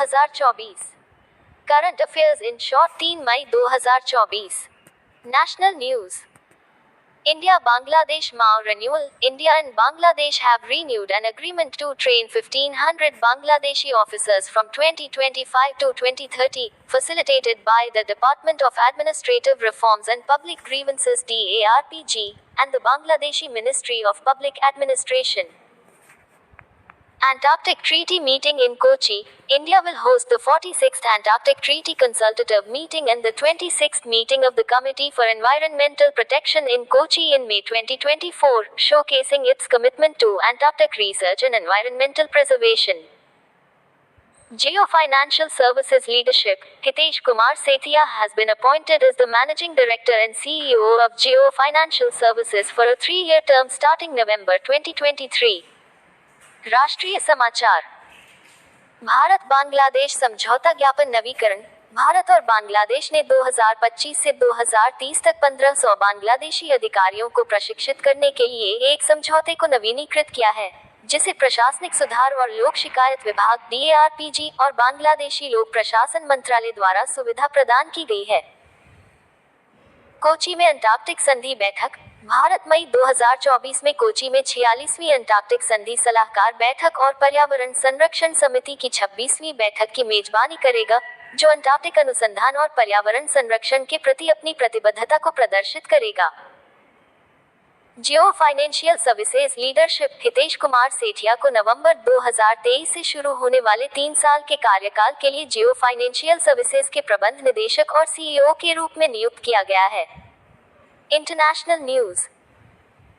2024। Current affairs in short 3 मई 2024। National news. India Bangladesh MAO renewal. India and Bangladesh have renewed an agreement to train 1500 Bangladeshi officers from 2025 to 2030, facilitated by the Department of Administrative Reforms and Public Grievances (DARPG) and the Bangladeshi Ministry of Public Administration. Antarctic Treaty Meeting in Kochi. India will host the 46th Antarctic Treaty Consultative Meeting and the 26th meeting of the Committee for Environmental Protection in Kochi in May 2024, showcasing its commitment to Antarctic research and environmental preservation. Geo Financial Services Leadership. Hitesh Kumar Sethia has been appointed as the Managing Director and CEO of Geo Financial Services for a 3-year term starting November 2023. राष्ट्रीय समाचार। भारत बांग्लादेश समझौता ज्ञापन नवीकरण। भारत और बांग्लादेश ने 2025 से 2030 तक 1500 बांग्लादेशी अधिकारियों को प्रशिक्षित करने के लिए एक समझौते को नवीनीकृत किया है, जिसे प्रशासनिक सुधार और लोक शिकायत विभाग (DARPG) और बांग्लादेशी लोक प्रशासन मंत्रालय द्वारा सुविधा प्रदान की गई है। कोची में अंटार्कटिक संधि बैठक। भारत मई 2024 में कोची में 46वीं अंटार्कटिक संधि सलाहकार बैठक और पर्यावरण संरक्षण समिति की 26वीं बैठक की मेजबानी करेगा, जो अंटार्कटिक अनुसंधान और पर्यावरण संरक्षण के प्रति अपनी प्रतिबद्धता को प्रदर्शित करेगा। Jio financial services leadership. Hitesh Kumar Sethia को नवंबर 2023 से शुरू होने वाले 3 साल के कार्यकाल के लिए जियो फाइनेंशियल सर्विसेज के प्रबंध निदेशक और CEO के रूप में नियुक्त किया गया है। International news.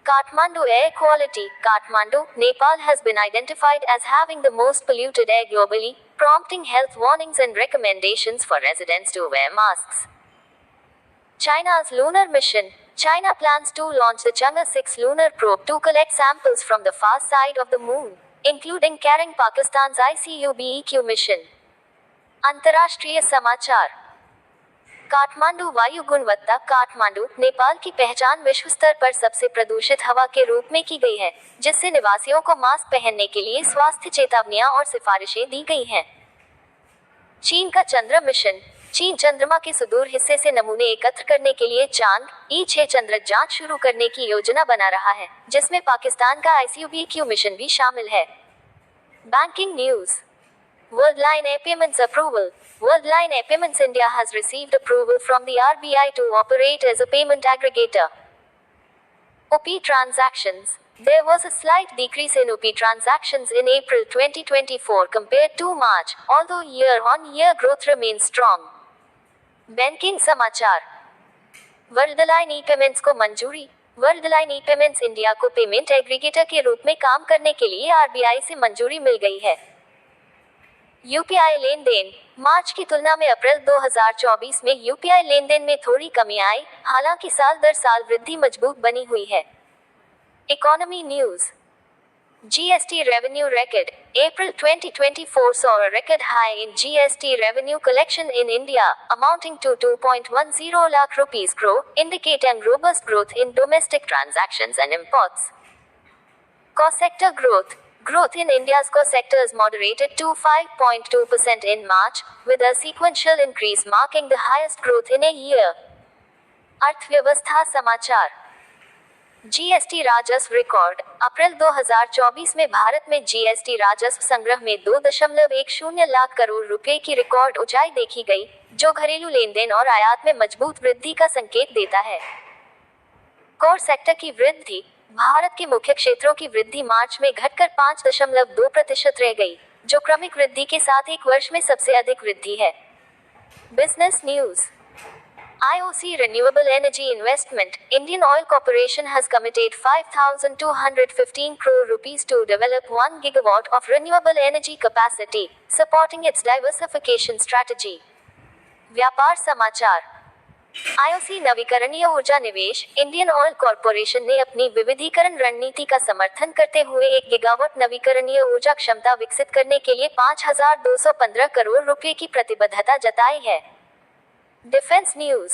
Kathmandu air quality. Kathmandu, Nepal has been identified as having the most polluted air globally, prompting health warnings and recommendations for residents to wear masks. China's lunar mission. China plans to launch the Chang'e 6 lunar probe to collect samples from the far side of the moon, including carrying Pakistan's ICUBEQ mission. अंतर्राष्ट्रीय समाचार। काठमांडू वायु गुणवत्ता। काठमांडू, नेपाल की पहचान विश्व स्तर पर सबसे प्रदूषित हवा के रूप में की गई है, जिससे निवासियों को मास्क पहनने के लिए स्वास्थ्य चेतावनियां और सिफारिशें दी गई हैं। चीन का चंद्र मिशन। चीन चंद्रमा के सुदूर हिस्से से नमूने एकत्र करने के लिए चांद E6 चंद्र जांच शुरू करने की योजना बना रहा है, जिसमें पाकिस्तान का ICUBEQ मिशन भी शामिल है। Banking news. Worldline Payments approval. Worldline Payments India has received approval from the RBI to operate as a payment aggregator. OP transactions. There was a slight decrease in OP transactions in April 2024 compared to March, although year-on-year growth remains strong. Banking समाचार। वर्ल्डलाइन ई-पेमेंट्स को मंजूरी। वर्ल्डलाइन ई-पेमेंट्स India को payment aggregator के रूप में काम करने के लिए RBI से मंजूरी मिल गई है। UPI लेन देन। मार्च की तुलना में अप्रैल 2024 में UPI लेन देन में थोड़ी कमी आई, हालांकि साल दर साल वृद्धि मजबूत बनी हुई है। Economy news. GST revenue record. April 2024 saw a record high in GST revenue collection in India, amounting to 2.10 lakh rupees crore, indicating robust growth in domestic transactions and imports. Core sector growth. Growth in India's core sectors moderated to 5.2% in March, with a sequential increase marking the highest growth in a year. अर्थव्यवस्था समाचार। GST राजस्व record. अप्रैल 2024 में भारत में GST राजस्व संग्रह में 2.10 लाख करोड़ रुपए की रिकॉर्ड ऊंचाई देखी गई, जो घरेलू लेनदेन और आयात में मजबूत वृद्धि का संकेत देता है। कोर सेक्टर की वृद्धि। भारत के मुख्य क्षेत्रों की वृद्धि मार्च में घटकर 5.2% रह गई, जो क्रमिक वृद्धि के साथ एक वर्ष में सबसे अधिक वृद्धि है। Business news. IOC Renewable Energy Investment. Indian Oil Corporation has committed 5,215 crore rupees to develop 1 gigawatt of renewable energy capacity, supporting its diversification strategy. व्यापार समाचार। IOC नवीकरणीय ऊर्जा निवेश। इंडियन ऑयल कॉरपोरेशन ने अपनी विविधीकरण रणनीति का समर्थन करते हुए 1 गीगावाट नवीकरणीय ऊर्जा क्षमता विकसित करने के लिए 5,215 करोड़ रुपए की प्रतिबद्धता जताई है। Defence news.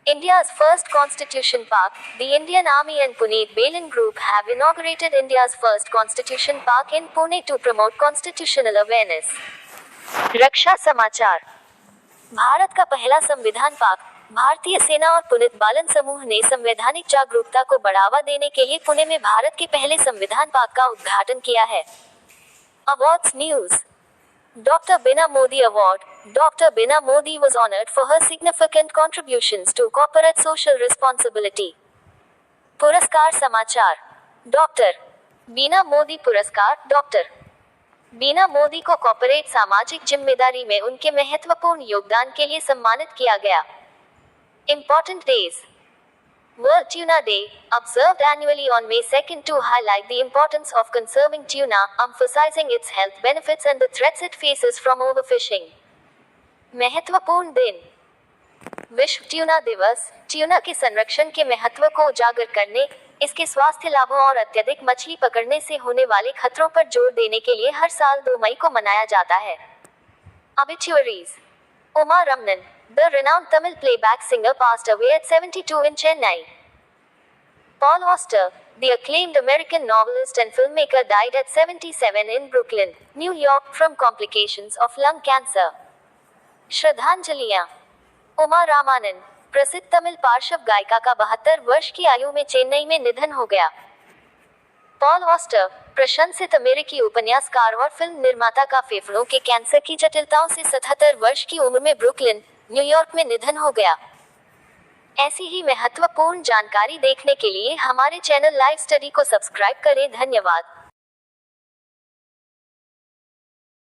India's first Constitution Park. The Indian Army and Puneet Belen Group have inaugurated India's first Constitution Park in Pune to promote constitutional awareness. रक्षा समाचार। भारत का पहला संविधान पाक, भारतीय सेना और पुनित बालन समूह ने संवैधानिक जागरूकता को बढ़ावा देने के लिए पुणे में भारत के पहले संविधान पाक का उद्घाटन किया है। Awards news. Dr. Bina Modi Award. Dr. Bina Modi was honored for her significant contributions to corporate social responsibility. पुरस्कार समाचार। डॉक्टर बीना मोदी पुरस्कार। डॉक्टर बीना मोदी को कॉर्पोरेट सामाजिक जिम्मेदारी में उनके महत्वपूर्ण योगदान के लिए सम्मानित किया गया। Important days. World Tuna Day, observed annually on May 2 to highlight the importance of conserving tuna, emphasizing its health benefits and the threats it faces from overfishing. महत्वपूर्ण दिन। विश्व ट्यूना दिवस, ट्यूना के संरक्षण के महत्व को उजागर करने, इसके स्वास्थ्य लाभों और अत्यधिक मछली पकड़ने से होने वाले खतरों पर जोर देने के लिए हर साल 2 मई को मनाया जाता है। Obituaries. Uma Ramnan, the renowned Tamil playback singer, passed away at 72 in Chennai. Paul Auster, the acclaimed American novelist and filmmaker, died at 77 in Brooklyn, New York, from complications of lung cancer. श्रद्धांजलियां। Uma Ramanan, प्रसिद्ध तमिल पार्श्व गायिका का 72 वर्ष की आयु में चेन्नई में निधन हो गया। पॉल ऑस्टर, प्रशंसित अमेरिकी उपन्यासकार और फिल्म निर्माता का फेफड़ों के कैंसर की जटिलताओं से 77 वर्ष की उम्र में ब्रुकलिन, न्यूयॉर्क में निधन हो गया। ऐसी ही महत्वपूर्ण जानकारी देखने के लिए हमारे चैनल लाइव स्टडी को सब्सक्राइब करें। धन्यवाद।